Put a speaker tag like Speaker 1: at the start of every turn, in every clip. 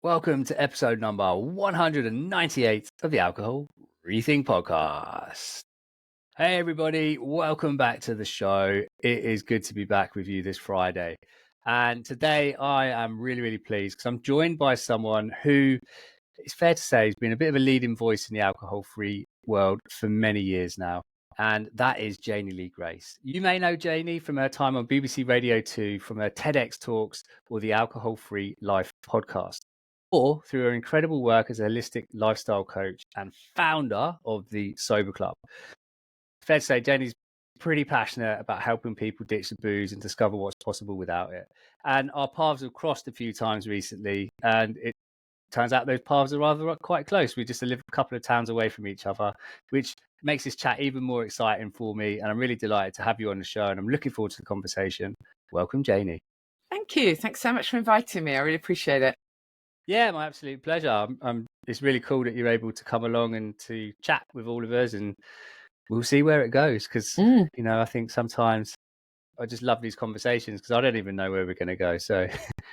Speaker 1: Welcome to episode number 198 of the Alcohol ReThink Podcast. Hey everybody, welcome back to the show. It is good to be back with you this Friday. And today I am really pleased because I'm joined by someone who, it's fair to say, has been a bit of a leading voice in the alcohol-free world for many years now. And that is Janey Lee Grace. You may know Janey from her time on BBC Radio 2, from her TEDx talks or the Alcohol Free Life podcast, or through her incredible work as a holistic lifestyle coach and founder of the Sober Club. Fair to say, Janey's pretty passionate about helping people ditch the booze and discover what's possible without it. And our paths have crossed a few times recently, and it turns out those paths are quite close. We just live a couple of towns away from each other, which makes this chat even more exciting for me. And I'm really delighted to have you on the show, and I'm looking forward to the conversation. Welcome, Janey.
Speaker 2: Thank you. Thanks so much for inviting me. I really appreciate it.
Speaker 1: Yeah, my absolute pleasure. It's really cool that you're able to come along and to chat with all of us, and we'll see where it goes. Because, I think sometimes I just love these conversations because I don't even know where we're going to go. So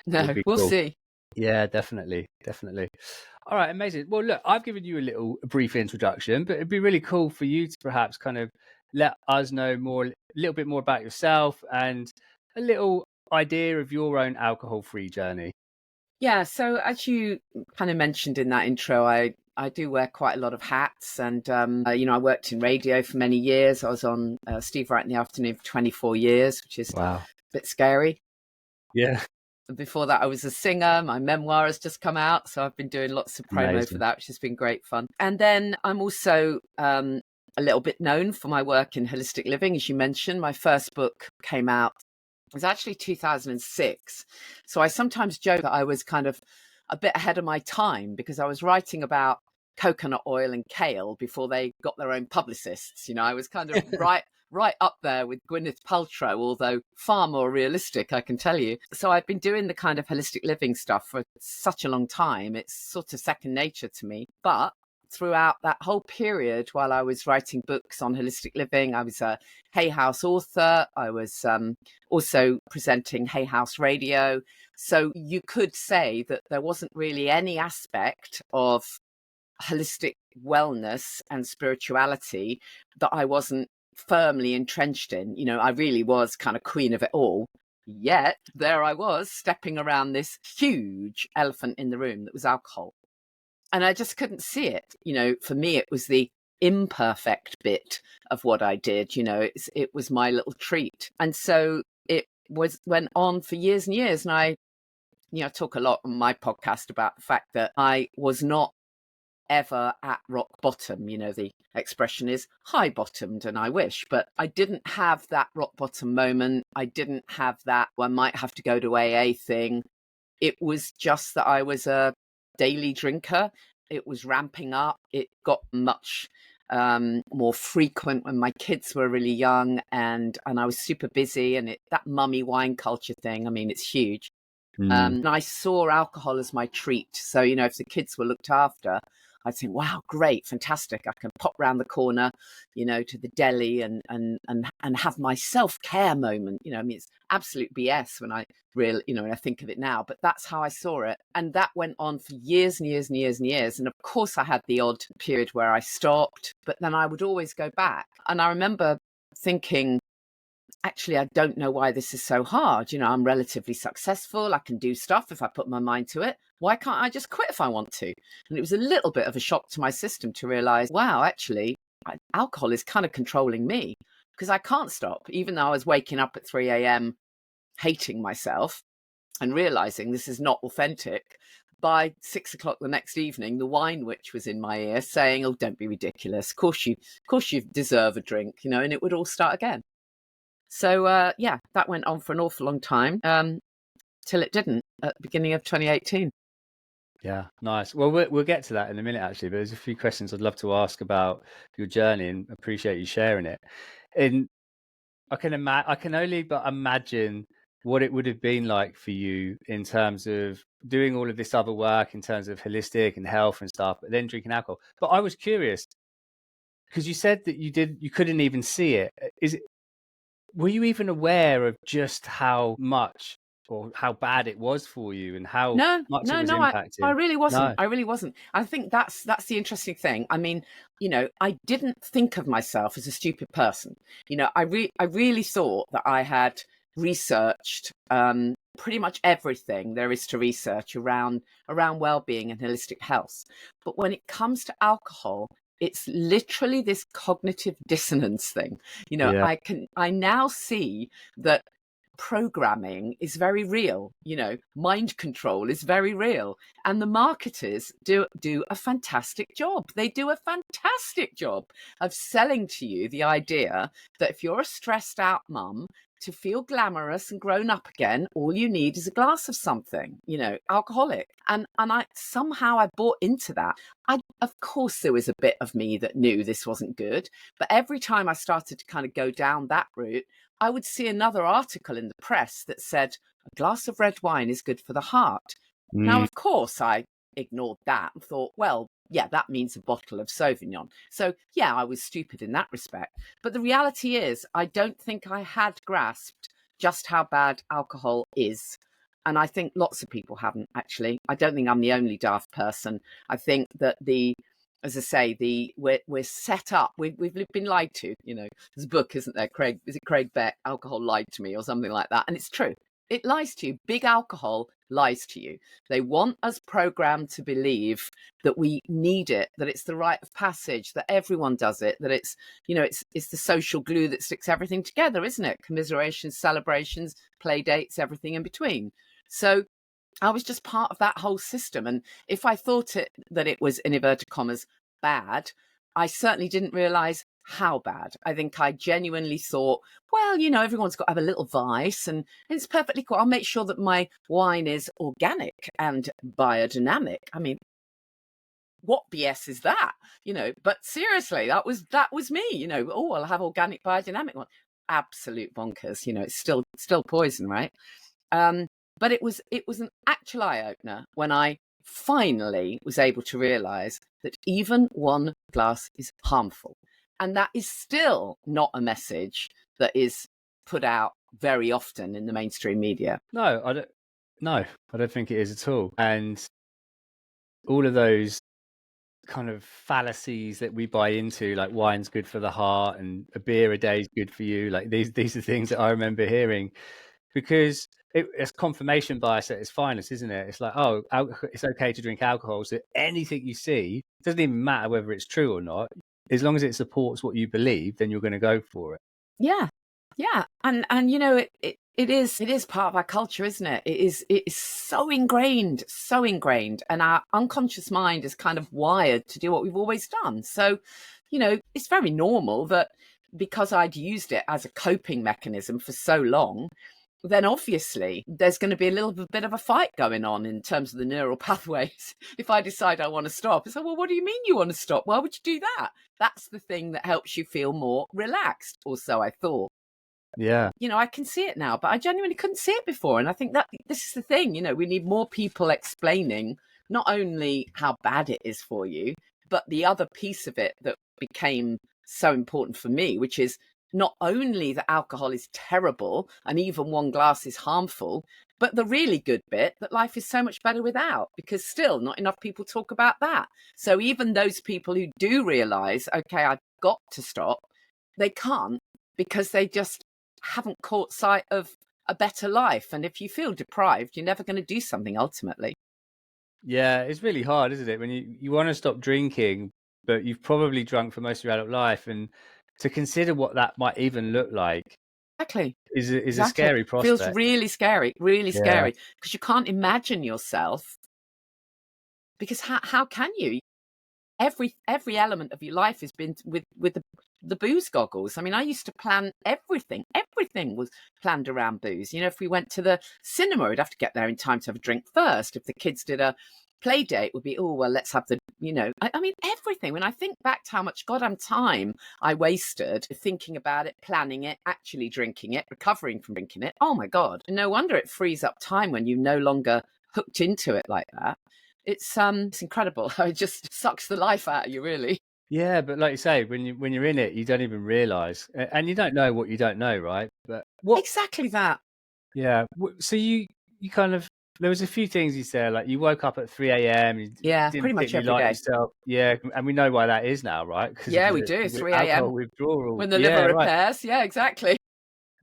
Speaker 2: no, we'll see.
Speaker 1: Yeah, definitely. All right, amazing. Well, look, I've given you a brief introduction, but it'd be really cool for you to perhaps kind of let us know a little bit more about yourself and a little idea of your own alcohol-free journey.
Speaker 2: Yeah, so as you kind of mentioned in that intro, I do wear quite a lot of hats, and I worked in radio for many years. I was on Steve Wright in the Afternoon for 24 years, which is a bit scary.
Speaker 1: Yeah.
Speaker 2: And before that, I was a singer. My memoir has just come out, so I've been doing lots of promo for that, which has been great fun. And then I'm also a little bit known for my work in holistic living, as you mentioned. My first book came out. It was actually 2006. So I sometimes joke that I was kind of a bit ahead of my time because I was writing about coconut oil and kale before they got their own publicists. I was kind of right up there with Gwyneth Paltrow, although far more realistic, I can tell you. So I've been doing the kind of holistic living stuff for such a long time. It's sort of second nature to me. But throughout that whole period, while I was writing books on holistic living, I was a Hay House author. I was also presenting Hay House Radio. So you could say that there wasn't really any aspect of holistic wellness and spirituality that I wasn't firmly entrenched in. I really was kind of queen of it all. Yet there I was stepping around this huge elephant in the room that was alcohol. And I just couldn't see it. For me, it was the imperfect bit of what I did. It was my little treat. And so it went on for years and years. And I talk a lot on my podcast about the fact that I was not ever at rock bottom. The expression is high bottomed, and I wish, but I didn't have that rock bottom moment. I didn't have that I might have to go to AA thing. It was just that I was a daily drinker. It was ramping up. It got much more frequent when my kids were really young, and I was super busy, and that mummy wine culture thing, it's huge. And I saw alcohol as my treat. So, if the kids were looked after, I'd think, wow, great, fantastic. I can pop round the corner, to the deli and have my self-care moment. It's absolute BS when I really, when I think of it now, but that's how I saw it. And that went on for years and years and years and years. And of course I had the odd period where I stopped, but then I would always go back. And I remember thinking, actually, I don't know why this is so hard. I'm relatively successful. I can do stuff if I put my mind to it. Why can't I just quit if I want to? And it was a little bit of a shock to my system to realize, wow, actually, alcohol is kind of controlling me because I can't stop. Even though I was waking up at 3 a.m. hating myself and realizing this is not authentic, by 6 o'clock the next evening, the wine witch was in my ear saying, oh, don't be ridiculous. Of course you deserve a drink, and it would all start again. So, that went on for an awful long time till it didn't at the beginning of 2018.
Speaker 1: Yeah, nice. Well, we'll get to that in a minute, actually, but there's a few questions I'd love to ask about your journey and appreciate you sharing it. And I can only but imagine what it would have been like for you in terms of doing all of this other work in terms of holistic and health and stuff, but then drinking alcohol. But I was curious because you said that you couldn't even see it. Were you even aware of just how much or how bad it was for you and how
Speaker 2: No,
Speaker 1: much it
Speaker 2: no,
Speaker 1: was
Speaker 2: no, I
Speaker 1: impacting.
Speaker 2: really wasn't.
Speaker 1: No.
Speaker 2: I really wasn't. I think that's the interesting thing. I mean, I didn't think of myself as a stupid person. I really thought that I had researched pretty much everything there is to research around well-being and holistic health. But when it comes to alcohol, it's literally this cognitive dissonance thing.
Speaker 1: Yeah.
Speaker 2: I now see that programming is very real. Mind control is very real, and the marketers do a fantastic job. They do a fantastic job of selling to you the idea that if you're a stressed out mum, to feel glamorous and grown up again, all you need is a glass of something, alcoholic. And I bought into that. Of course there was a bit of me that knew this wasn't good, but every time I started to kind of go down that route, I would see another article in the press that said a glass of red wine is good for the heart. Now, of course, I ignored that and thought, well, yeah, that means a bottle of Sauvignon. So, yeah, I was stupid in that respect. But the reality is, I don't think I had grasped just how bad alcohol is. And I think lots of people haven't, actually. I don't think I'm the only daft person. I think that as I say, we're set up. We've been lied to. There's a book, isn't there? Is it Craig Beck? Alcohol lied to me, or something like that. And it's true. It lies to you. Big alcohol lies to you. They want us programmed to believe that we need it, that it's the rite of passage, that everyone does it, that it's the social glue that sticks everything together, isn't it? Commiserations, celebrations, play dates, everything in between. So I was just part of that whole system. And if I thought that it was, in inverted commas, bad, I certainly didn't realise how bad. I think I genuinely thought, well, everyone's got to have a little vice, and it's perfectly cool. I'll make sure that my wine is organic and biodynamic. I mean, what BS is that? But seriously, that was me. Oh, I'll have organic biodynamic one. Absolute bonkers. It's still poison, right? But it was an actual eye-opener when I finally was able to realise that even one glass is harmful. And that is still not a message that is put out very often in the mainstream media.
Speaker 1: No, I don't think it is at all. And all of those kind of fallacies that we buy into, like wine's good for the heart and a beer a day is good for you, like these are things that I remember hearing, because it's confirmation bias at its finest, isn't it? It's like, oh, it's okay to drink alcohol, so anything you see, it doesn't even matter whether it's true or not, as long as it supports what you believe, then you're going to go for it.
Speaker 2: Yeah, and it is part of our culture, isn't it? It is so ingrained, and our unconscious mind is kind of wired to do what we've always done. So, it's very normal that because I'd used it as a coping mechanism for so long, then obviously there's going to be a little bit of a fight going on in terms of the neural pathways. If I decide I want to stop, it's like, well, what do you mean you want to stop? Why would you do that? That's the thing that helps you feel more relaxed, or so I thought.
Speaker 1: Yeah.
Speaker 2: I can see it now, but I genuinely couldn't see it before. And I think that this is the thing, we need more people explaining not only how bad it is for you, but the other piece of it that became so important for me, which is not only that alcohol is terrible and even one glass is harmful, but the really good bit, that life is so much better without, because still not enough people talk about that. So even those people who do realise, okay, I've got to stop, they can't, because they just haven't caught sight of a better life. And if you feel deprived, you're never going to do something ultimately.
Speaker 1: Yeah, it's really hard, isn't it? When you want to stop drinking, but you've probably drunk for most of your adult life, and to consider what that might even look like
Speaker 2: Exactly.
Speaker 1: is a
Speaker 2: Exactly.
Speaker 1: scary prospect.
Speaker 2: Feels really scary,
Speaker 1: Yeah.
Speaker 2: because you can't imagine yourself. Because how can you? Every element of your life has been with the booze goggles. I mean, I used to plan everything. Everything was planned around booze. If we went to the cinema, we'd have to get there in time to have a drink first. If the kids did a play date, would be, oh, well, let's have the, I mean, everything. When I think back to how much goddamn time I wasted thinking about it, planning it, actually drinking it, recovering from drinking it. Oh my God. No wonder it frees up time when you're no longer hooked into it like that. It's incredible. It just sucks the life out of you, really.
Speaker 1: Yeah, but like you say, when you're in it, you don't even realise, and you don't know what you don't know, right? But
Speaker 2: Exactly that.
Speaker 1: Yeah. So you kind of, there was a few things you said, like you woke up at 3 a.m. You
Speaker 2: Yeah,
Speaker 1: didn't
Speaker 2: pretty much
Speaker 1: particularly
Speaker 2: every
Speaker 1: like
Speaker 2: day.
Speaker 1: yourself. Yeah, and we know why that is now, right? Because
Speaker 2: Yeah,
Speaker 1: of
Speaker 2: we
Speaker 1: the
Speaker 2: do. 3
Speaker 1: alcohol
Speaker 2: a.m.
Speaker 1: withdrawal.
Speaker 2: when the
Speaker 1: Yeah,
Speaker 2: liver
Speaker 1: right.
Speaker 2: repairs. Yeah, exactly.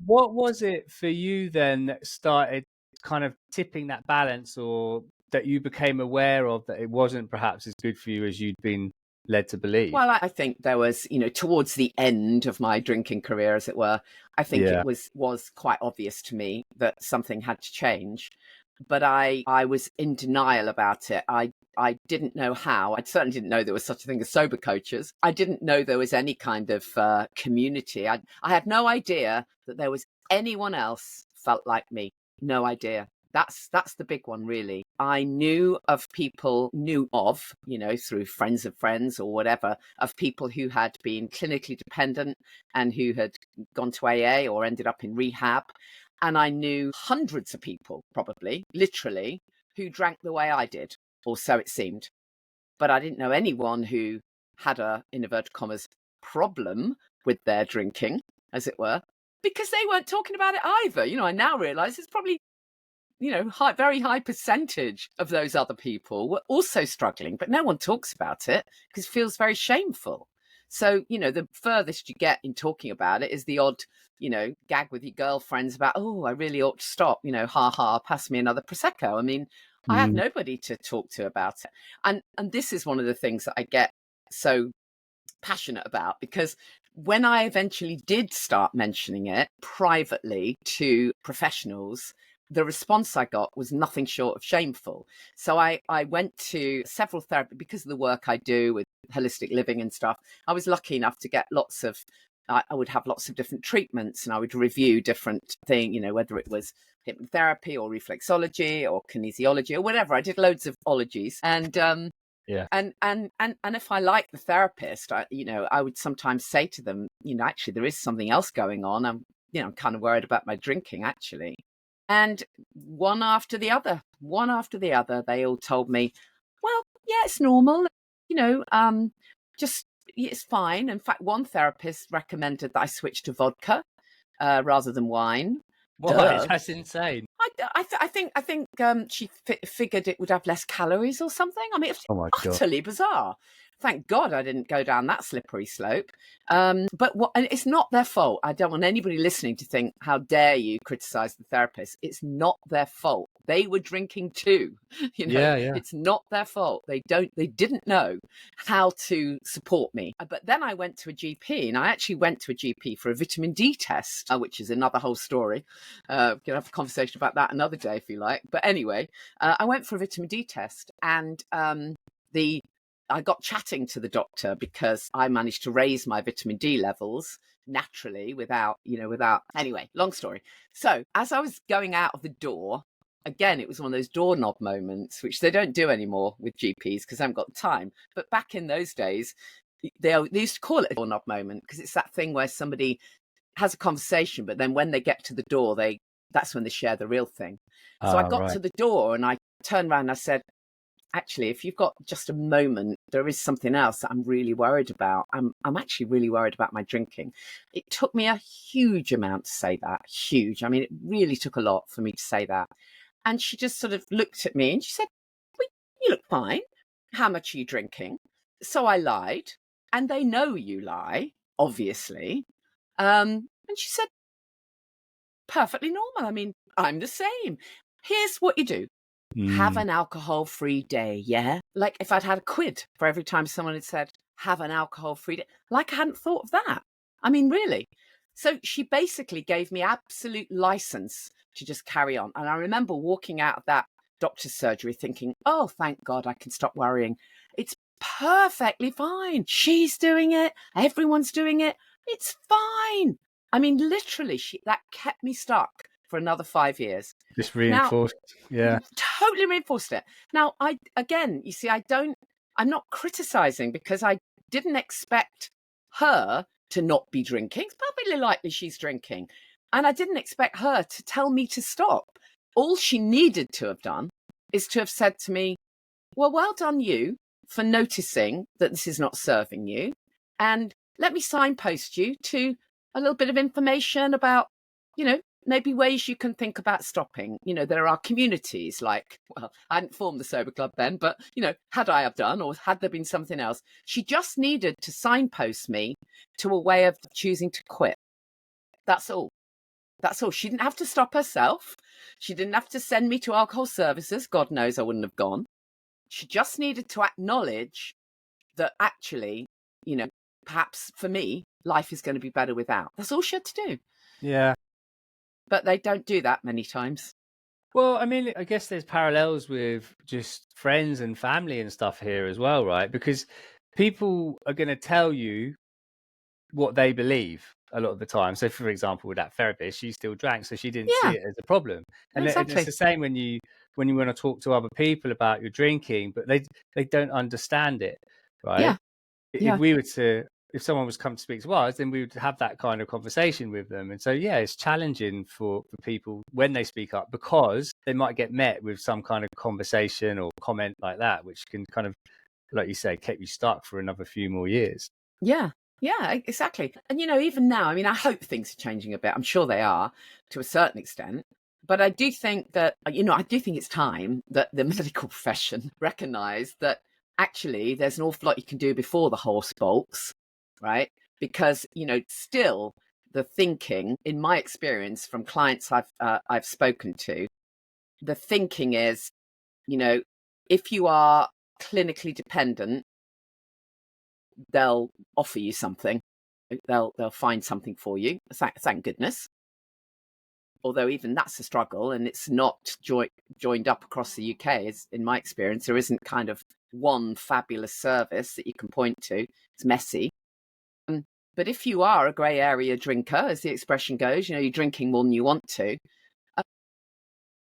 Speaker 1: What was it for you then that started kind of tipping that balance, or that you became aware of that it wasn't perhaps as good for you as you'd been led to believe?
Speaker 2: Well, I think there was, towards the end of my drinking career, as it were, I think
Speaker 1: Yeah.
Speaker 2: it was quite obvious to me that something had to change. But I was in denial about it. I didn't know how. I certainly didn't know there was such a thing as sober coaches. I didn't know there was any kind of community. I had no idea that there was anyone else felt like me. No idea. That's the big one, really. I knew of people, through friends of friends or whatever, of people who had been clinically dependent and who had gone to AA or ended up in rehab. And I knew hundreds of people, probably, literally, who drank the way I did, or so it seemed. But I didn't know anyone who had a, in inverted commas, problem with their drinking, as it were, because they weren't talking about it either. I now realize it's probably, very high percentage of those other people were also struggling, but no one talks about it because it feels very shameful. So, the furthest you get in talking about it is the odd, gag with your girlfriends about, oh, I really ought to stop, ha ha, pass me another Prosecco. I mean, I have nobody to talk to about it. And this is one of the things that I get so passionate about, because when I eventually did start mentioning it privately to professionals, the response I got was nothing short of shameful. So I went to several therapists because of the work I do with holistic living and stuff. I was lucky enough to get I would have lots of different treatments, and I would review different things, whether it was hypnotherapy or reflexology or kinesiology or whatever. I did loads of ologies. And
Speaker 1: Yeah.
Speaker 2: and if I like the therapist, I would sometimes say to them, actually, there is something else going on. I'm kind of worried about my drinking, actually. And one after the other, they all told me, well, yeah, it's normal. Just it's fine. In fact, one therapist recommended that I switch to vodka rather than wine.
Speaker 1: Why?
Speaker 2: Duh.
Speaker 1: That's insane.
Speaker 2: I think she figured it would have less calories or something. I mean, it's
Speaker 1: Oh my God.
Speaker 2: utterly bizarre. Thank God I didn't go down that slippery slope. And it's not their fault. I don't want anybody listening to think, how dare you criticize the therapist? It's not their fault. They were drinking too.
Speaker 1: Yeah.
Speaker 2: It's not their fault. They didn't know how to support me. But then I went to a GP, and I actually went to a GP for a vitamin D test, which is another whole story. We can have a conversation about that another day if you like. But anyway, I went for a vitamin D test, and I got chatting to the doctor because I managed to raise my vitamin D levels naturally without, anyway, long story. So as I was going out of the door, again, it was one of those doorknob moments, which they don't do anymore with GPs because I haven't got the time. But back in those days, they used to call it a doorknob moment because it's that thing where somebody has a conversation, but then when they get to the door, that's when they share the real thing. So I got to the door and I turned around and I said, actually, if you've got just a moment, there is something else that I'm really worried about. I'm actually really worried about my drinking. It took me a huge amount to say that. Huge. I mean, it really took a lot for me to say that. And she just sort of looked at me and she said, well, you look fine. How much are you drinking? So I lied. And they know you lie, obviously. And she said, perfectly normal. I mean, I'm the same. Here's what you do. Have an alcohol-free day, yeah? Like if I'd had a quid for every time someone had said, have an alcohol-free day. Like I hadn't thought of that. I mean, really. So she basically gave me absolute license to just carry on. And I remember walking out of that doctor's surgery thinking, oh, thank God I can stop worrying. It's perfectly fine. She's doing it. Everyone's doing it. It's fine. I mean, literally, that kept me stuck for another 5 years.
Speaker 1: Just reinforced. Yeah.
Speaker 2: Totally reinforced it. Now, you see, I'm not criticizing because I didn't expect her to not be drinking. It's perfectly likely she's drinking. And I didn't expect her to tell me to stop. All she needed to have done is to have said to me, well done you for noticing that this is not serving you. And let me signpost you to a little bit of information about, maybe ways you can think about stopping. There are communities like, well, I hadn't formed the Sober Club then, but, had I have done, or had there been something else, she just needed to signpost me to a way of choosing to quit. That's all. That's all. She didn't have to stop herself. She didn't have to send me to alcohol services. God knows I wouldn't have gone. She just needed to acknowledge that actually, perhaps for me, life is going to be better without. That's all she had to do.
Speaker 1: Yeah.
Speaker 2: But they don't do that many times.
Speaker 1: Well, I mean, I guess there's parallels with just friends and family and stuff here as well, right? Because people are going to tell you what they believe a lot of the time. So, for example, with that therapist, she still drank, so she didn't see it as a problem. And
Speaker 2: exactly.
Speaker 1: it's the same when you want to talk to other people about your drinking, but they don't understand it, right?
Speaker 2: Yeah.
Speaker 1: If someone was come to speak to us, then we would have that kind of conversation with them. And so, yeah, it's challenging for people when they speak up, because they might get met with some kind of conversation or comment like that, which can kind of, like you say, keep you stuck for another few more years.
Speaker 2: Yeah, exactly. And, even now, I mean, I hope things are changing a bit. I'm sure they are to a certain extent. But I do think that, I do think it's time that the medical profession recognise that actually there's an awful lot you can do before the horse bolts, right? Because, still the thinking, in my experience from clients I've spoken to, the thinking is, if you are clinically dependent, they'll offer you something. They'll find something for you. Thank goodness. Although even that's a struggle, and it's not joined up across the UK. As in my experience, there isn't kind of one fabulous service that you can point to. It's messy. But if you are a grey area drinker, as the expression goes, you're drinking more than you want to,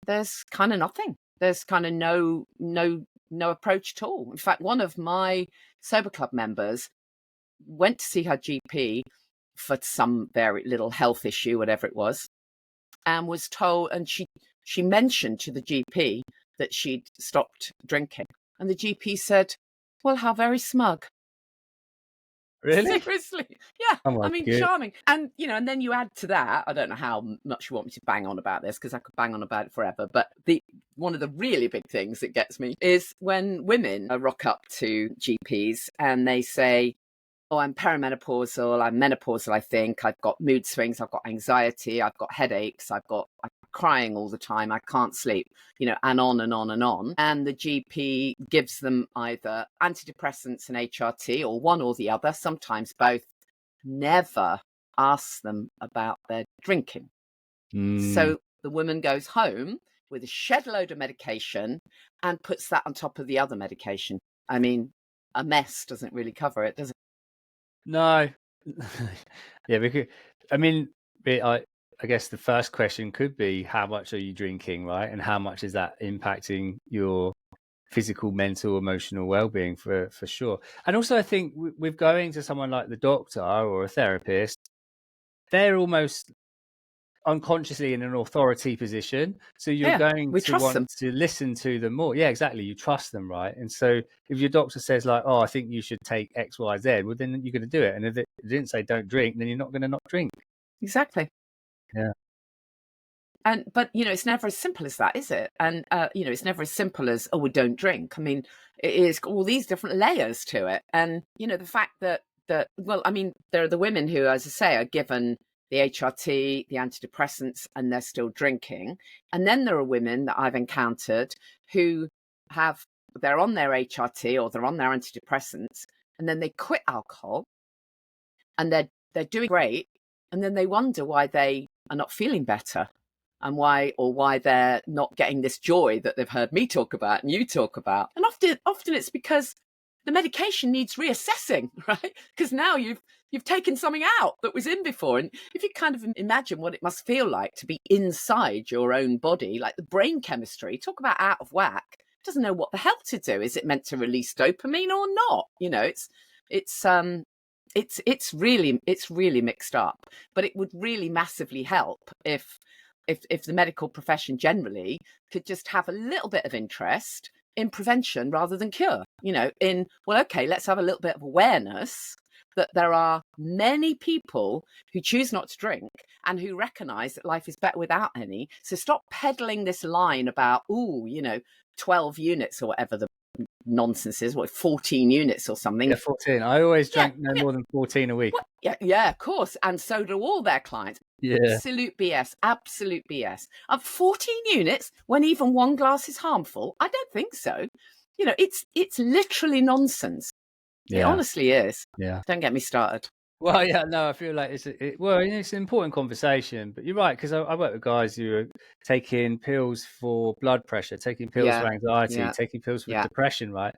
Speaker 2: there's kind of nothing. There's kind of no approach at all. In fact, one of my Sober Club members went to see her GP for some very little health issue, whatever it was, and was told, and she mentioned to the GP that she'd stopped drinking. And the GP said, well, how very smug.
Speaker 1: Really?
Speaker 2: Seriously. Yeah.
Speaker 1: Oh my God.
Speaker 2: Charming. And, and then you add to that, I don't know how much you want me to bang on about this, because I could bang on about it forever. But one of the really big things that gets me is when women rock up to GPs and they say, oh, I'm perimenopausal, I'm menopausal, I think, I've got mood swings, I've got anxiety, I've got headaches, I'm crying all the time, I can't sleep, and on and on and on. And the GP gives them either antidepressants and HRT, or one or the other, sometimes both, never asks them about their drinking. So the woman goes home with a shed load of medication and puts that on top of the other medication. I mean, a mess doesn't really cover it, does it?
Speaker 1: No. Yeah, because I guess the first question could be, how much are you drinking, right? And how much is that impacting your physical, mental, emotional well-being for sure. And also, I think with going to someone like the doctor or a therapist, they're almost unconsciously in an authority position, so you're going to want to listen to them more. Yeah, exactly. You trust them, right? And so if your doctor says like, oh, I think you should take XYZ, well, then you're going to do it. And if it didn't say don't drink, then you're not going to not drink.
Speaker 2: Exactly.
Speaker 1: Yeah.
Speaker 2: But it's never as simple as that, is it? And it's never as simple as, oh, we don't drink. I mean, it is all these different layers to it. And the fact that well, I mean, there are the women who, as I say, are given the HRT, the antidepressants, and they're still drinking. And then there are women that I've encountered who they're on their HRT or they're on their antidepressants, and then they quit alcohol, and they're doing great, and then they wonder why they are not feeling better. And why they're not getting this joy that they've heard me talk about and you talk about. And often it's because the medication needs reassessing, right? Because now you've taken something out that was in before. And if you kind of imagine what it must feel like to be inside your own body, like the brain chemistry, talk about out of whack, doesn't know what the hell to do. Is it meant to release dopamine or not? It's really mixed up. But it would really massively help if the medical profession generally could just have a little bit of interest in prevention rather than cure, let's have a little bit of awareness that there are many people who choose not to drink and who recognize that life is better without any. So stop peddling this line about, 12 units or whatever the nonsense is, 14 units or something.
Speaker 1: Yeah, 14. I always drank no more than 14 a week.
Speaker 2: Well, yeah, of course. And so do all their clients.
Speaker 1: Yeah.
Speaker 2: Absolute BS. Absolute BS. 14 units when even one glass is harmful? I don't think so. It's literally nonsense.
Speaker 1: Yeah.
Speaker 2: It honestly is.
Speaker 1: Yeah.
Speaker 2: Don't get me started.
Speaker 1: Well, yeah, no, I feel like it's an important conversation, but you're right, because I work with guys who are taking pills for blood pressure, taking pills for anxiety, taking pills for depression, right?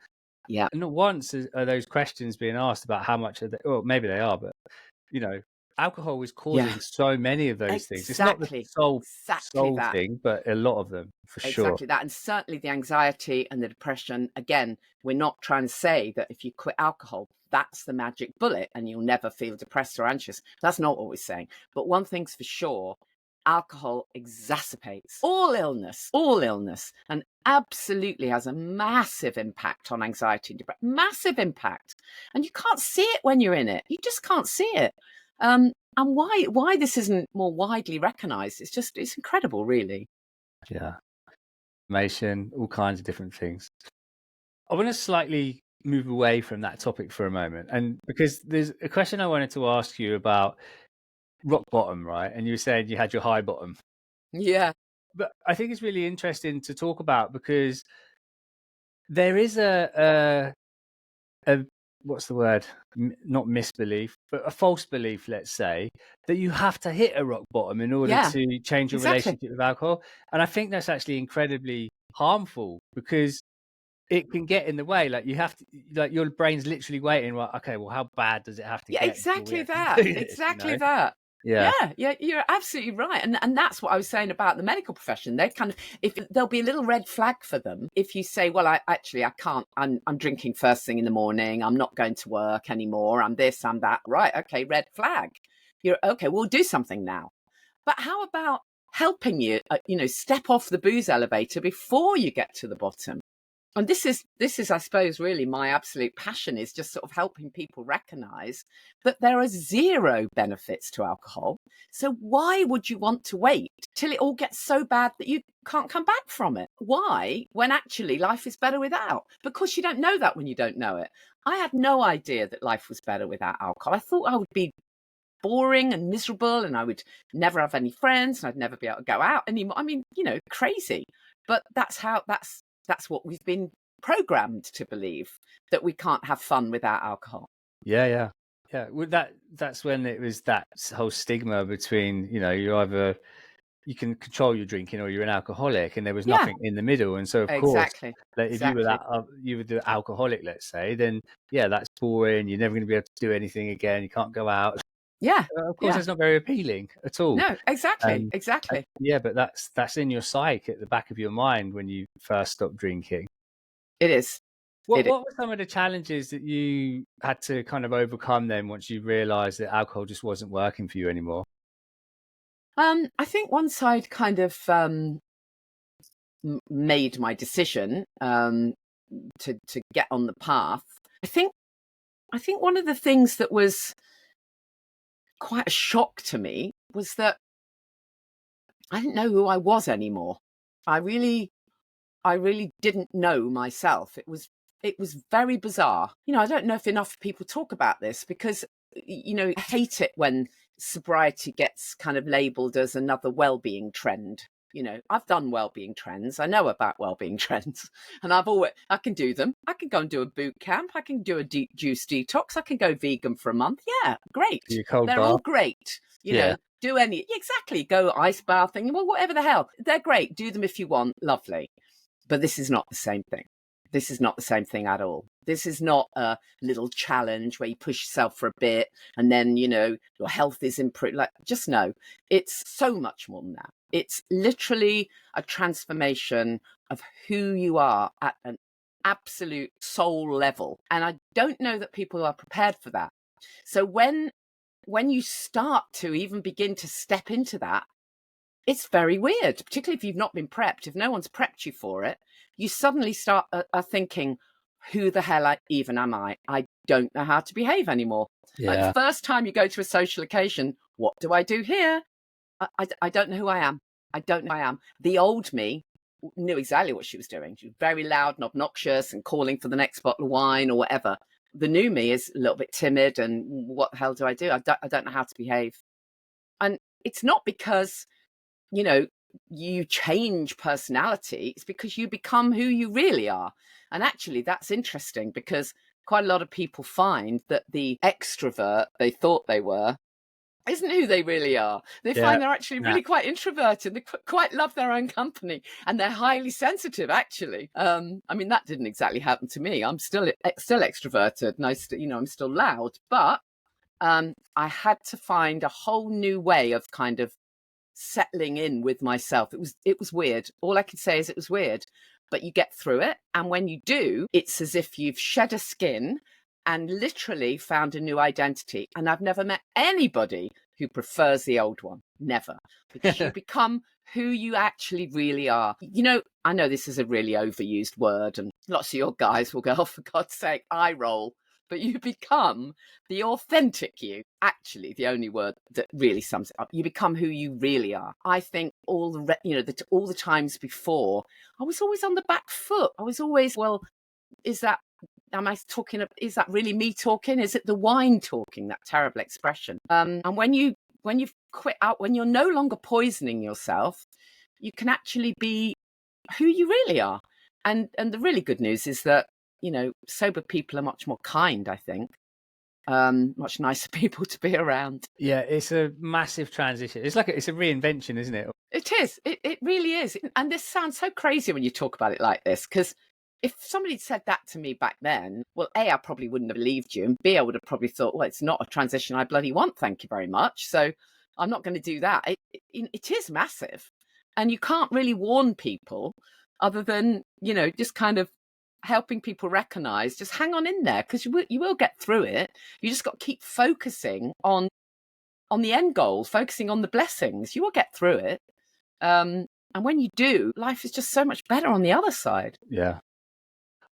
Speaker 2: Yeah.
Speaker 1: And not once are those questions being asked about how much of well, maybe they are, but alcohol is causing so many of those things. It's not the sole thing, but a lot of them, for sure.
Speaker 2: Exactly that. And certainly the anxiety and the depression. Again, we're not trying to say that if you quit alcohol, that's the magic bullet and you'll never feel depressed or anxious. That's not what we're saying. But one thing's for sure, alcohol exacerbates all illness, and absolutely has a massive impact on anxiety and depression. Massive impact. And you can't see it when you're in it. You just can't see it. And why this isn't more widely recognized, it's incredible, really.
Speaker 1: Yeah. Information, all kinds of different things. I want to slightly move away from that topic for a moment, and because there's a question I wanted to ask you about rock bottom, right? And you said you had your high bottom.
Speaker 2: Yeah.
Speaker 1: But I think it's really interesting to talk about, because there is a what's the word? Not misbelief, but a false belief, let's say, that you have to hit a rock bottom in order to change your relationship with alcohol. And I think that's actually incredibly harmful, because it can get in the way. Like, you have to, like, your brain's literally waiting, right? Okay, well, how bad does it have to get?
Speaker 2: Exactly that. Exactly that. Yeah, you're absolutely right. And that's what I was saying about the medical profession. They kind of, if there'll be a little red flag for them if you say, well, I can't, I'm drinking first thing in the morning, I'm not going to work anymore, I'm this, I'm that. Right, okay, red flag. You're okay, we'll do something now. But how about helping you, step off the booze elevator before you get to the bottom? And this is, I suppose, really my absolute passion, is just sort of helping people recognize that there are zero benefits to alcohol. So why would you want to wait till it all gets so bad that you can't come back from it? Why, when actually life is better without? Because you don't know that when you don't know it. I had no idea that life was better without alcohol. I thought I would be boring and miserable, and I would never have any friends, and I'd never be able to go out anymore. I mean, crazy. But that's what we've been programmed to believe, that we can't have fun without alcohol.
Speaker 1: Yeah. Well, that's when it was that whole stigma between, you can control your drinking or you're an alcoholic, and there was nothing in the middle. And so, of course, like, if you were you were the alcoholic, let's say, then that's boring. You're never going to be able to do anything again. You can't go out.
Speaker 2: Yeah.
Speaker 1: Of course, it's not very appealing at all.
Speaker 2: No, exactly.
Speaker 1: Yeah, but that's in your psyche, at the back of your mind, when you first stopped drinking.
Speaker 2: It is.
Speaker 1: What were some of the challenges that you had to kind of overcome then, once you realised that alcohol just wasn't working for you anymore?
Speaker 2: I think once I'd kind of made my decision to get on the path, I think one of the things that was quite a shock to me was that I didn't know who I was anymore. I really didn't know myself. It was very bizarre. I don't know if enough people talk about this, because, I hate it when sobriety gets kind of labelled as another well-being trend. I've done well-being trends. I know about well-being trends, and I can do them. I can go and do a boot camp. I can do a juice detox. I can go vegan for a month. Yeah, great. They're all great. Do any, exactly. Go ice bathing. Well, whatever the hell. They're great. Do them if you want. Lovely. But this is not the same thing. This is not the same thing at all. This is not a little challenge where you push yourself for a bit and then, your health is improved. Like, just know, it's so much more than that. It's literally a transformation of who you are at an absolute soul level. And I don't know that people are prepared for that. So when you start to even begin to step into that, it's very weird, particularly if you've not been prepped. If no one's prepped you for it, you suddenly start thinking, who the hell even am I? I don't know how to behave anymore. Like the first time you go to a social occasion, what do I do here? I don't know who I am. I don't know who I am. The old me knew exactly what she was doing. She was very loud and obnoxious and calling for the next bottle of wine or whatever. The new me is a little bit timid and what the hell do? I don't know how to behave. And it's not because, you change personality. It's because you become who you really are. And actually, that's interesting because quite a lot of people find that the extrovert they thought they were isn't who they really are. They find they're actually really quite introverted. They quite love their own company and they're highly sensitive, actually. That didn't exactly happen to me. I'm still extroverted and I'm still loud. But I had to find a whole new way of kind of settling in with myself. It was weird. All I can say is it was weird. But you get through it. And when you do, it's as if you've shed a skin and literally found a new identity. And I've never met anybody who prefers the old one. Never. Because you become who you actually really are. I know this is a really overused word and lots of your guys will go, oh, for God's sake, eye roll. But you become the authentic you. Actually, the only word that really sums it up. You become who you really are. I think all the times before, I was always on the back foot. I was always, well, is that really me talking? Is it the wine talking? That terrible expression. And when you've quit out, when you're no longer poisoning yourself, you can actually be who you really are. And the really good news is that, sober people are much more kind, I think. Much nicer people to be around.
Speaker 1: Yeah, it's a massive transition. It's a reinvention, isn't it?
Speaker 2: It is. It really is. And this sounds so crazy when you talk about it like this, because if somebody had said that to me back then, well, A, I probably wouldn't have believed you. And B, I would have probably thought, well, it's not a transition I bloody want. Thank you very much. So I'm not going to do that. It is massive. And you can't really warn people other than, just kind of helping people recognize, just hang on in there because you will get through it. You just got to keep focusing on the end goal, focusing on the blessings. You will get through it. And when you do, life is just so much better on the other side.
Speaker 1: Yeah.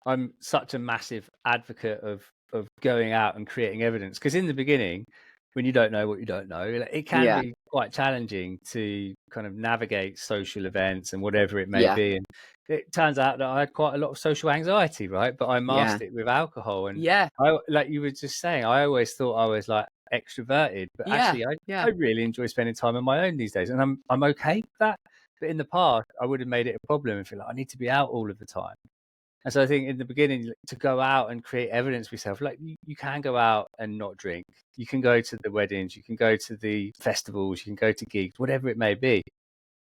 Speaker 1: I'm such a massive advocate of going out and creating evidence because in the beginning, when you don't know what you don't know, it can be quite challenging to kind of navigate social events and whatever it may be. And it turns out that I had quite a lot of social anxiety, right? But I masked it with alcohol. And I, like you were just saying, I always thought I was like extroverted, but actually I really enjoy spending time on my own these days. And I'm okay with that. But in the past, I would have made it a problem and feel like I need to be out all of the time. And so I think in the beginning, to go out and create evidence for yourself, like you can go out and not drink. You can go to the weddings, you can go to the festivals, you can go to gigs, whatever it may be.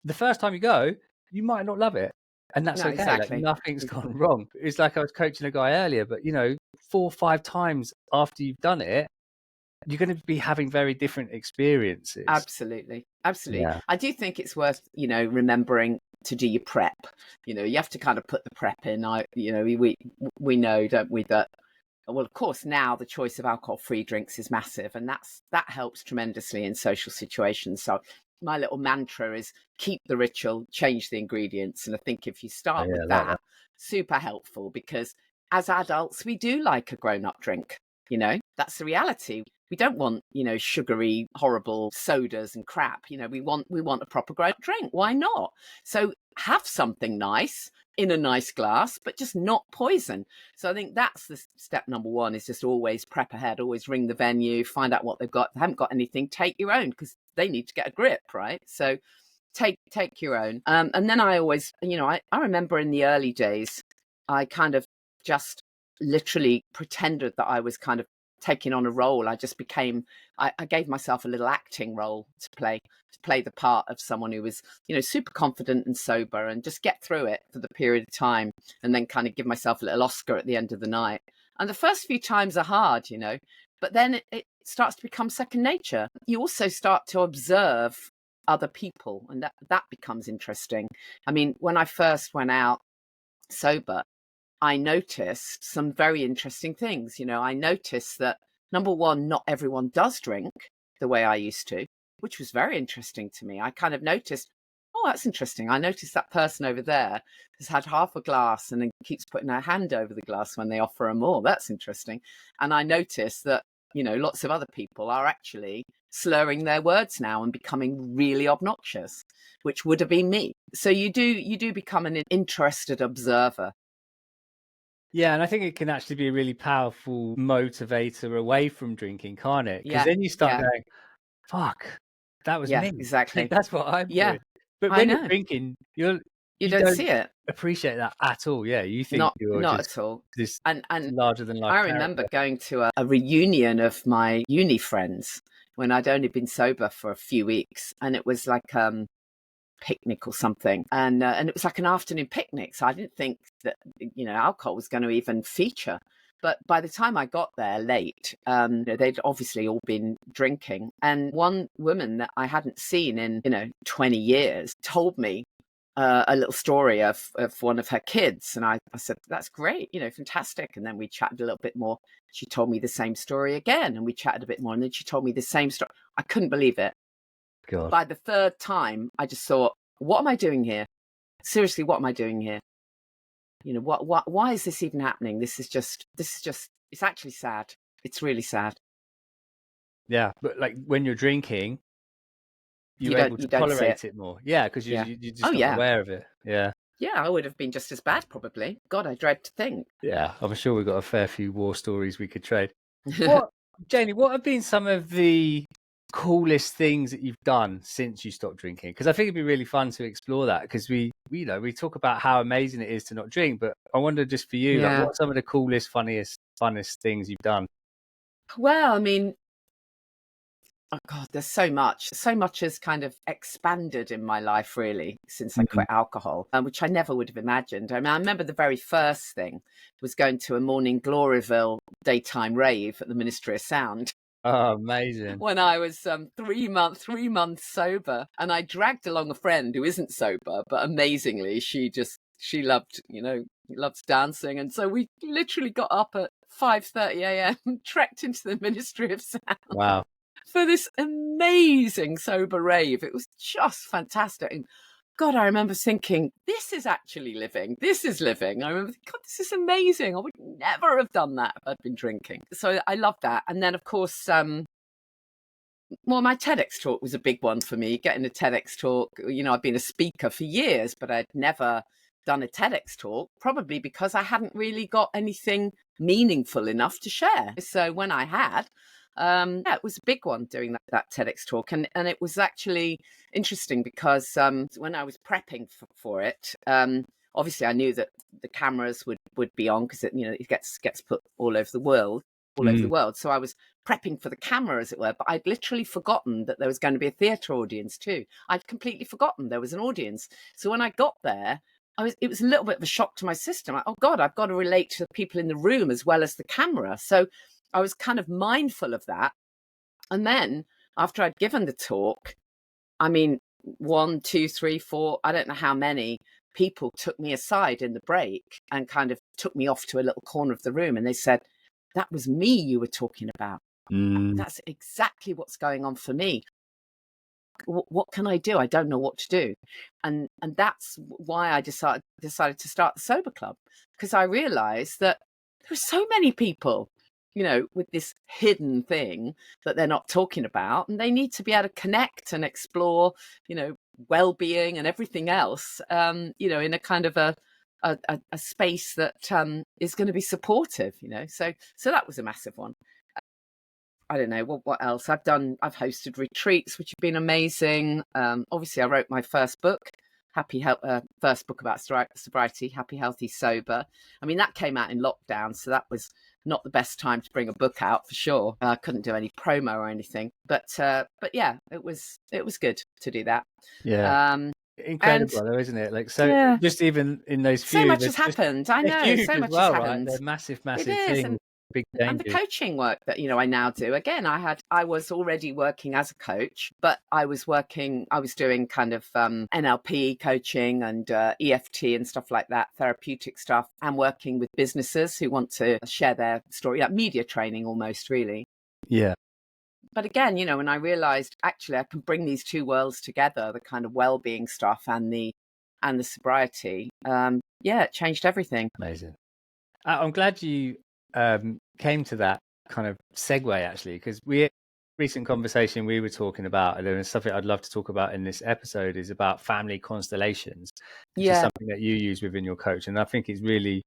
Speaker 1: The first time you go, you might not love it. And that's okay. Exactly. Like, nothing's gone wrong. It's like I was coaching a guy earlier, but 4 or 5 times after you've done it, you're going to be having very different experiences.
Speaker 2: Absolutely. Yeah. I do think it's worth, remembering to do your prep. You have to kind of put the prep in. We know, don't we, that, well, of course, now the choice of alcohol-free drinks is massive, and that helps tremendously in social situations. So my little mantra is keep the ritual, change the ingredients. And I think if you start with that, super helpful, because as adults, we do like a grown-up drink. That's the reality. We don't want, sugary, horrible sodas and crap. We want a proper grown-up drink. Why not? So have something nice in a nice glass, but just not poison. So I think that's the step number one, is just always prep ahead, always ring the venue, find out what they've got. If they haven't got anything, take your own, because they need to get a grip, right? So take your own. And then I always, I remember in the early days, I kind of just literally pretended that I was kind of taking on a role. I just became, I gave myself a little acting role to play the part of someone who was, super confident and sober, and just get through it for the period of time, and then kind of give myself a little Oscar at the end of the night. And the first few times are hard, but then it starts to become second nature. You also start to observe other people, and that becomes interesting. I mean, when I first went out sober, I noticed some very interesting things. I noticed that, number one, not everyone does drink the way I used to, which was very interesting to me. I kind of noticed, that's interesting. I noticed that person over there has had half a glass and then keeps putting her hand over the glass when they offer her more. That's interesting. And I noticed that, lots of other people are actually slurring their words now and becoming really obnoxious, which would have been me. So you do become an interested observer.
Speaker 1: Yeah, and I think it can actually be a really powerful motivator away from drinking, can't it? Because then you start going, fuck, that was me.
Speaker 2: Exactly.
Speaker 1: Like, that's what I'm doing. But when you're drinking, you
Speaker 2: don't see it.
Speaker 1: Appreciate that at all. Yeah, you think you're
Speaker 2: not
Speaker 1: just
Speaker 2: at all.
Speaker 1: this
Speaker 2: and
Speaker 1: larger than life.
Speaker 2: I remember going to a reunion of my uni friends when I'd only been sober for a few weeks, and it was like picnic or something, and it was like an afternoon picnic. So I didn't think that alcohol was going to even feature. But by the time I got there late, they'd obviously all been drinking. And one woman that I hadn't seen in 20 years told me a little story of one of her kids. And I said, that's great, fantastic. And then we chatted a little bit more. She told me the same story again, and we chatted a bit more. And then she told me the same story. I couldn't believe it.
Speaker 1: God.
Speaker 2: By the third time, I just thought, what am I doing here? Seriously, what am I doing here? Why is this even happening? This is just, it's actually sad. It's really sad.
Speaker 1: Yeah. But like when you're drinking, you're able to tolerate it more. Yeah. Because you're just not aware of it. Yeah.
Speaker 2: Yeah, I would have been just as bad, probably. God, I dread to think.
Speaker 1: Yeah. I'm sure we've got a fair few war stories we could trade. Janey, what have been some of the coolest things that you've done since you stopped drinking? Because I think it'd be really fun to explore that, because we talk about how amazing it is to not drink, but I wonder just for you, like, what are some of the coolest, funnest things you've done?
Speaker 2: Well, I mean, oh God, there's so much has kind of expanded in my life really since I quit alcohol, which I never would have imagined. I mean, I remember the very first thing was going to a Morning Gloryville daytime rave at the Ministry of Sound.
Speaker 1: Oh, amazing.
Speaker 2: When I was 3 months sober, and I dragged along a friend who isn't sober, but amazingly, she loved, loves dancing. And so we literally got up at 5:30 a.m, trekked into the Ministry of Sound.
Speaker 1: Wow.
Speaker 2: For this amazing sober rave. It was just fantastic. And God, I remember thinking, this is actually living. This is living. I remember thinking, God, this is amazing. I would never have done that if I'd been drinking. So I love that. And then, of course, my TEDx talk was a big one for me, getting a TEDx talk. I've been a speaker for years, but I'd never done a TEDx talk, probably because I hadn't really got anything meaningful enough to share. So when I had, it was a big one doing that TEDx talk. And it was actually interesting because when I was prepping for it, obviously I knew that the cameras would be on because it gets put all over the world. So I was prepping for the camera, as it were, but I'd literally forgotten that there was going to be a theatre audience too. I'd completely forgotten there was an audience. So when I got there, it was a little bit of a shock to my system. Like, oh God, I've got to relate to the people in the room as well as the camera. So I was kind of mindful of that. And then after I'd given the talk, I mean, 1, 2, 3, 4, I don't know how many people took me aside in the break and kind of took me off to a little corner of the room. And they said, that was me you were talking about. That's exactly what's going on for me. What can I do? I don't know what to do. And that's why I decided to start the Sober Club, because I realized that there are so many people, with this hidden thing that they're not talking about, and they need to be able to connect and explore, well-being and everything else, in a kind of a space that is going to be supportive, So that was a massive one. I don't know what else I've done. I've hosted retreats, which have been amazing. Obviously, I wrote my first book, first book about sobriety, Happy, Healthy, Sober. I mean, that came out in lockdown, so that was not the best time to bring a book out for sure. I couldn't do any promo or anything, but yeah, it was good to do that.
Speaker 1: Yeah. Incredible though, isn't it? Like, so just even in those few,
Speaker 2: so much has happened. I know so much has happened.
Speaker 1: Right? They're massive things. Big
Speaker 2: and the coaching work that I now do, again, I was already working as a coach, but I was doing kind of NLP coaching and EFT and stuff like that, therapeutic stuff, and working with businesses who want to share their story, like media training almost, really.
Speaker 1: Yeah.
Speaker 2: But again, when I realized actually I can bring these two worlds together, the kind of well-being stuff and the sobriety, it changed everything.
Speaker 1: Amazing. I'm glad you came to that kind of segue, actually, because recent conversation we were talking about, and there's something I'd love to talk about in this episode, is about family constellations, which is something that you use within your coach. And I think it's really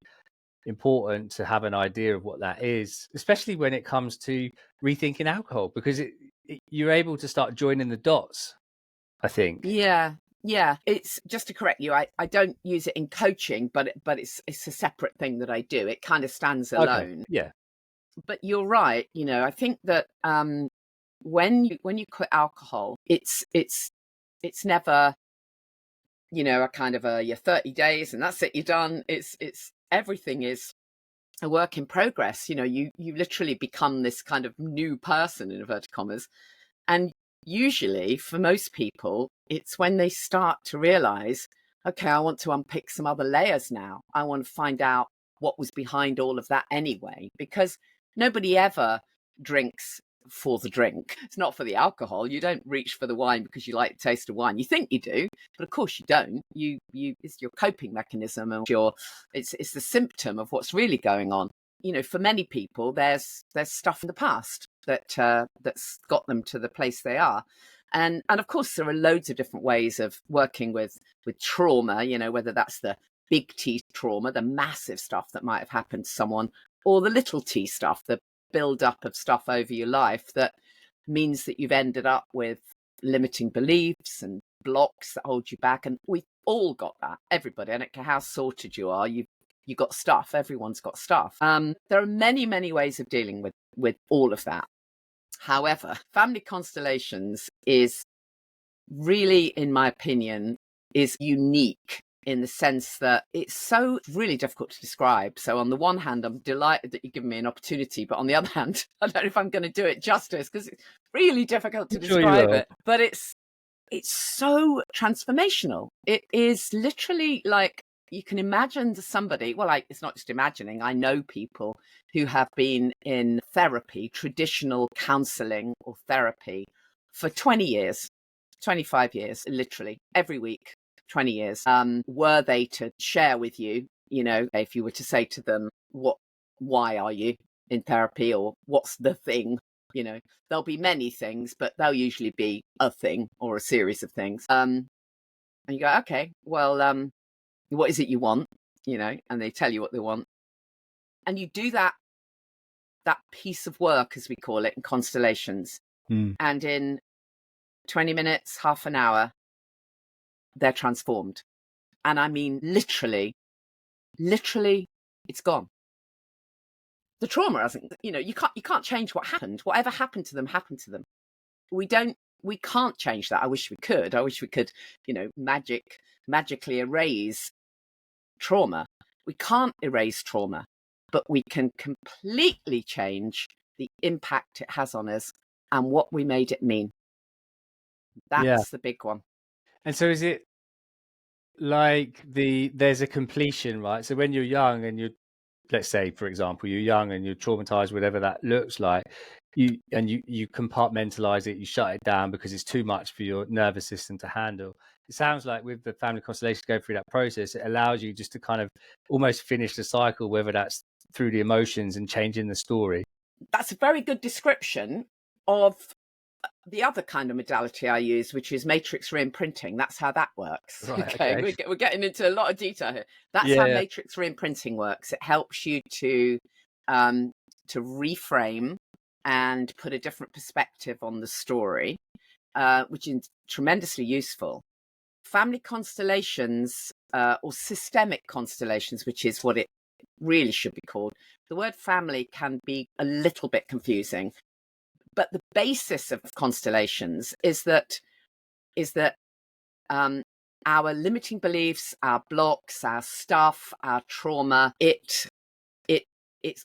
Speaker 1: important to have an idea of what that is, especially when it comes to rethinking alcohol, because you're able to start joining the dots, I think.
Speaker 2: Yeah, it's just to correct you. I don't use it in coaching, but it's a separate thing that I do. It kind of stands alone.
Speaker 1: Okay. Yeah.
Speaker 2: But you're right. I think that when you quit alcohol, it's never, a kind of your 30 days and that's it, you're done. It's everything is a work in progress. You literally become this kind of new person, in inverted commas. And usually for most people, it's when they start to realize, okay, I want to unpick some other layers now. I want to find out what was behind all of that anyway, because nobody ever drinks for the drink. It's not for the alcohol. You don't reach for the wine because you like the taste of wine. You think you do, but of course you don't. It's your coping mechanism, and it's the symptom of what's really going on. For many people, there's stuff in the past that's got them to the place they are. And of course, there are loads of different ways of working with trauma, whether that's the big T trauma, the massive stuff that might have happened to someone, or the little T stuff, the build up of stuff over your life that means that you've ended up with limiting beliefs and blocks that hold you back. And we've all got that, everybody. I don't care how sorted you are, you've got stuff. Everyone's got stuff. There are many, many ways of dealing with all of that. However, family constellations is really, in my opinion, is unique in the sense that it's so really difficult to describe. So on the one hand, I'm delighted that you've given me an opportunity, but on the other hand, I don't know if I'm going to do it justice because it's really difficult to describe it. But it's so transformational. It is literally like, you can imagine somebody, it's not just imagining, I know people who have been in therapy, traditional counseling or therapy for 20 years, 25 years, literally every week, 20 years. Were they to share with you, if you were to say to them, why are you in therapy, or what's the thing? There'll be many things, but they'll usually be a thing or a series of things. And you go, okay, well, what is it you want? And they tell you what they want. And you do that piece of work, as we call it, in constellations. And in 20 minutes, half an hour, they're transformed. And I mean, literally, it's gone. The trauma hasn't, you can't change what happened. Whatever happened to them, happened to them. We can't change that. I wish we could. I wish we could, magically erase trauma. We can't erase trauma, but we can completely change the impact it has on us and what we made it mean. That's the big one.
Speaker 1: And so is it like there's a completion, right? So when you're young and let's say, for example, you're young and you're traumatized, whatever that looks like, you compartmentalize it, you shut it down because it's too much for your nervous system to handle. It sounds like with the family constellation, go through that process, it allows you just to kind of almost finish the cycle, whether that's through the emotions and changing the story.
Speaker 2: That's a very good description of the other kind of modality I use, which is matrix reimprinting. That's how that works.
Speaker 1: Right,
Speaker 2: okay. We're getting into a lot of detail here. That's how matrix reimprinting works. It helps you to reframe and put a different perspective on the story, which is tremendously useful. Family constellations, or systemic constellations, which is what it really should be called. The word family can be a little bit confusing, but the basis of constellations is that our limiting beliefs, our blocks, our stuff, our trauma, it's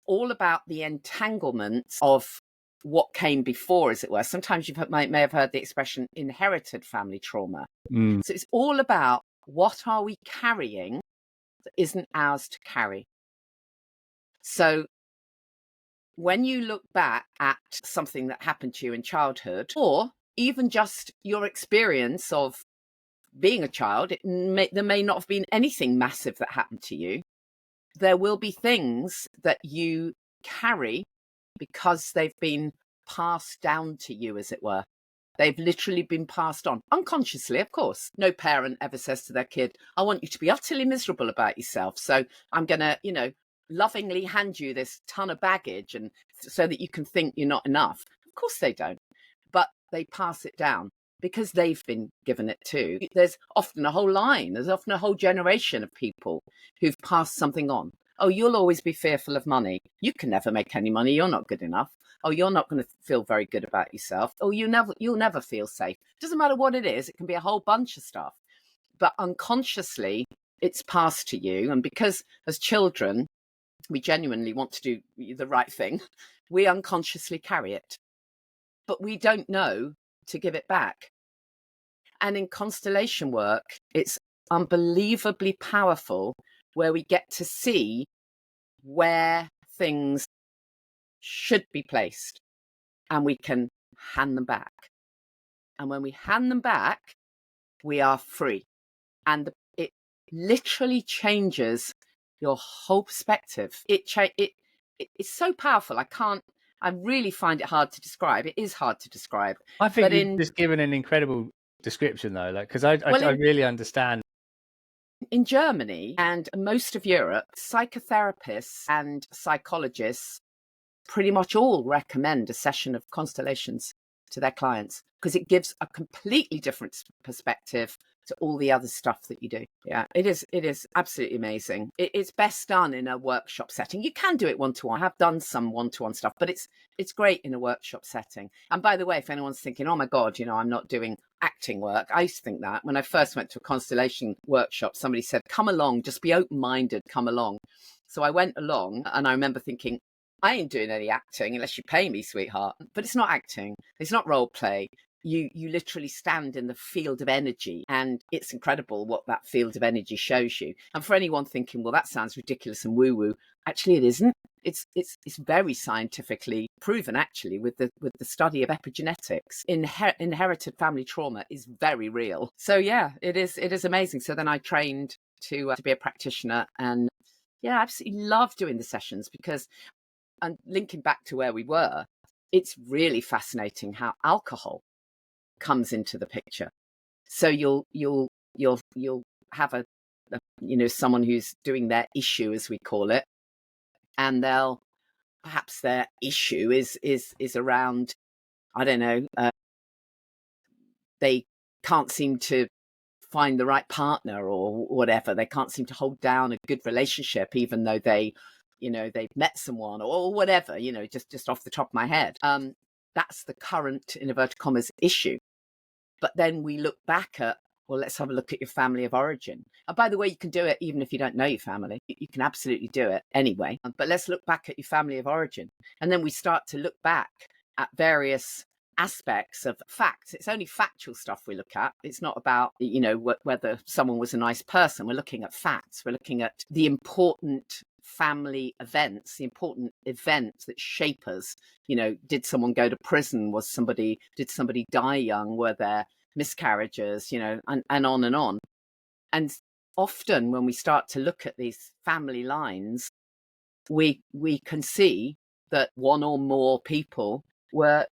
Speaker 2: all about the entanglements of what came before, as it were. Sometimes you may have heard the expression inherited family trauma. So it's all about what are we carrying that isn't ours to carry. So when you look back at something that happened to you in childhood, or even just your experience of being a child, there may not have been anything massive that happened to you. There will be things that you carry because they've been passed down to you, as it were. They've literally been passed on, unconsciously, of course. No parent ever says to their kid, I want you to be utterly miserable about yourself, so I'm going to, lovingly hand you this ton of baggage and so that you can think you're not enough. Of course they don't, but they pass it down because they've been given it too. There's often a whole line, there's often a whole generation of people who've passed something on. Oh, you'll always be fearful of money. You can never make any money. You're not good enough. Oh, you're not going to feel very good about yourself. Oh, you'll never feel safe. Doesn't matter what it is. It can be a whole bunch of stuff. But unconsciously, it's passed to you. And because as children, we genuinely want to do the right thing, we unconsciously carry it. But we don't know to give it back. And in constellation work, it's unbelievably powerful, where we get to see where things should be placed and we can hand them back. And when we hand them back, we are free. And it literally changes your whole perspective. It's so powerful. I really find it hard to describe. It is hard to describe.
Speaker 1: I think you've just given an incredible description, though, because I really understand.
Speaker 2: In Germany and most of Europe, psychotherapists and psychologists pretty much all recommend a session of constellations to their clients because it gives a completely different perspective to all the other stuff that you do. Yeah, it is absolutely amazing. It's best done in a workshop setting. You can do it one-to-one. I have done some one-to-one stuff, but it's great in a workshop setting. And by the way, if anyone's thinking, oh my God, I'm not doing acting work. I used to think that when I first went to a constellation workshop, somebody said, come along, just be open-minded, come along. So I went along and I remember thinking, I ain't doing any acting unless you pay me, sweetheart. But it's not acting. It's not role play. You literally stand in the field of energy, and it's incredible what that field of energy shows you. And for anyone thinking, well, that sounds ridiculous and woo-woo, actually it isn't. It's very scientifically proven, actually, with the study of epigenetics. Inherited family trauma is very real. So yeah, it is amazing. So then I trained to be a practitioner, and yeah, I absolutely love doing the sessions because, and linking back to where we were, it's really fascinating how alcohol comes into the picture. So you'll have a someone who's doing their issue, as we call it, and perhaps their issue is around, I don't know, they can't seem to find the right partner or whatever. They can't seem to hold down a good relationship, even though they've met someone or whatever, just off the top of my head. That's the current, in inverted commas, issue. But then we look back at, well, let's have a look at your family of origin. And by the way, you can do it even if you don't know your family. You can absolutely do it anyway. But let's look back at your family of origin. And then we start to look back at various aspects of facts. It's only factual stuff we look at. It's not about, whether someone was a nice person. We're looking at facts. We're looking at the important family events, the important events that shape us. Did someone go to prison? Did somebody die young? Were there miscarriages? And on and on. And often when we start to look at these family lines, we can see that one or more people were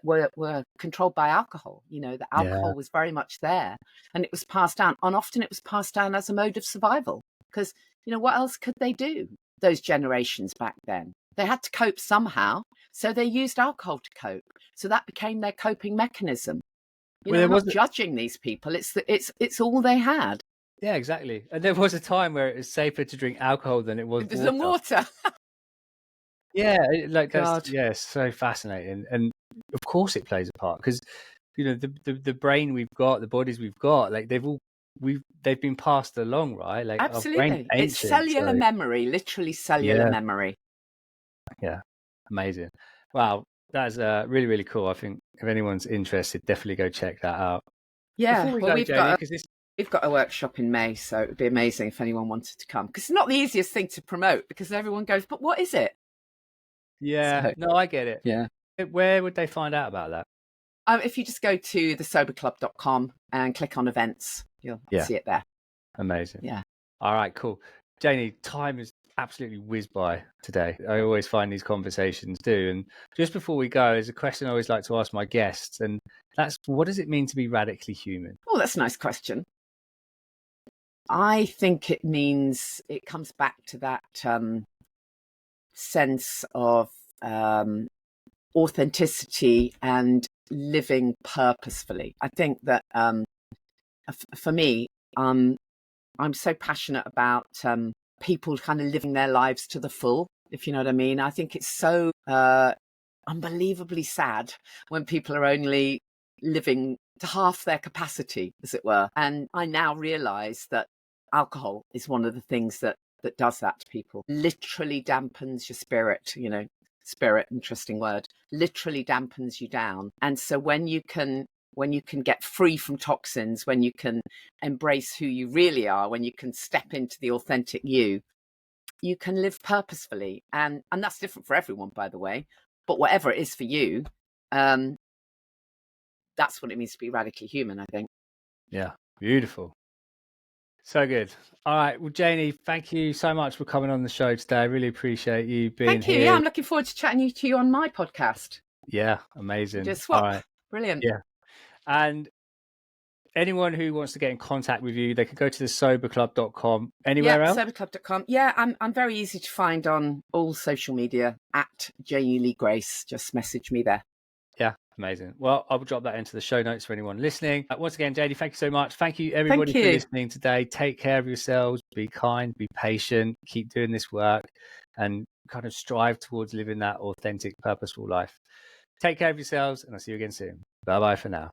Speaker 2: controlled by alcohol. The alcohol was very much there, and it was passed down. And often it was passed down as a mode of survival, because what else could they do? Those generations back then, they had to cope somehow, so they used alcohol to cope. So that became their coping mechanism. I'm not judging these people. It's all they had.
Speaker 1: Yeah, exactly. And there was a time where it was safer to drink alcohol than it was
Speaker 2: water.
Speaker 1: Yeah, it's so fascinating. And of course it plays a part, because the brain we've got, the bodies we've got, like they've been passed along, right? Like,
Speaker 2: absolutely, it's cellular memory, literally cellular memory.
Speaker 1: Yeah, amazing. Wow, that's really, really cool. I think if anyone's interested, definitely go check that out.
Speaker 2: Yeah, we've got a workshop in May, so it would be amazing if anyone wanted to come, because it's not the easiest thing to promote, because everyone goes, but what is it?
Speaker 1: Yeah.
Speaker 2: So,
Speaker 1: No, I get it.
Speaker 2: yeah.
Speaker 1: Where would they find out about that?
Speaker 2: If you just go to thesoberclub.com and click on events, you'll see it there.
Speaker 1: Amazing.
Speaker 2: Yeah.
Speaker 1: All right, cool. Janey, time has absolutely whizzed by today. I always find these conversations do. And just before we go, there's a question I always like to ask my guests, and that's, what does it mean to be radically human?
Speaker 2: Oh, that's a nice question. I think it means it comes back to that sense of authenticity and living purposefully. I think that for me, I'm so passionate about people kind of living their lives to the full, if you know what I mean. I think it's so unbelievably sad when people are only living to half their capacity, as it were. And I now realize that alcohol is one of the things that does that to people. Literally dampens your spirit, spirit, interesting word, literally dampens you down. And so when you can get free from toxins, when you can embrace who you really are, when you can step into the authentic you can live purposefully. And that's different for everyone, by the way. But whatever it is for you, that's what it means to be radically human, I think.
Speaker 1: Yeah, beautiful. So good. All right. Well, Janey, thank you so much for coming on the show today. I really appreciate you being here.
Speaker 2: Yeah, I'm looking forward to chatting to you on my podcast.
Speaker 1: Yeah, amazing.
Speaker 2: Just swap.
Speaker 1: All right.
Speaker 2: Brilliant.
Speaker 1: Yeah. And anyone who wants to get in contact with you, they can go to thesoberclub.com. Anywhere else?
Speaker 2: Soberclub.com. Yeah, I'm very easy to find on all social media at Janey Lee Grace. Just message me there.
Speaker 1: Yeah, amazing. Well, I'll drop that into the show notes for anyone listening. Once again, Janey, thank you so much. Thank you, everybody, for listening today. Take care of yourselves. Be kind, be patient, keep doing this work, and kind of strive towards living that authentic, purposeful life. Take care of yourselves, and I'll see you again soon. Bye-bye for now.